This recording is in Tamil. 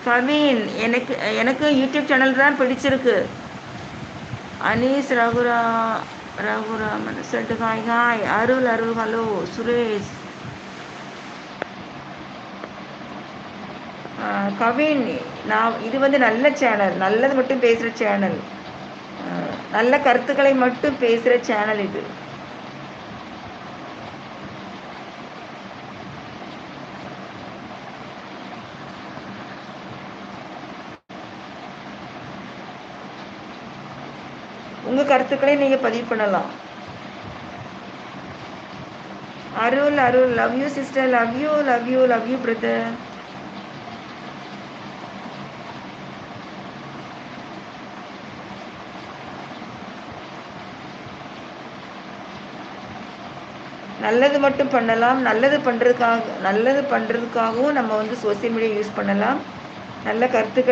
கவின், எனக்கு எனக்கு யூடியூப் சேனல் தான் பிடிச்சிருக்கு. Anees Raghuraman set hi hi. Arul Arul hello. Suresh Kavin, நான் இது வந்து நல்ல சேனல், நல்லது மட்டும் பேசுகிற சேனல், நல்ல கருத்துக்களை மட்டும் பேசுகிற சேனல் இது. உங்கள் கருத்துக்களை நீங்கள் பதிவு பண்ணலாம். Arul Arul love you sister, love you love you love you brother. நல்லது மட்டும் பண்ணலாம். நல்லது பண்ணுறதுக்காகவும் நம்ம வந்து சோசியல் மீடியா யூஸ் பண்ணலாம். நல்ல கருத்துக்களை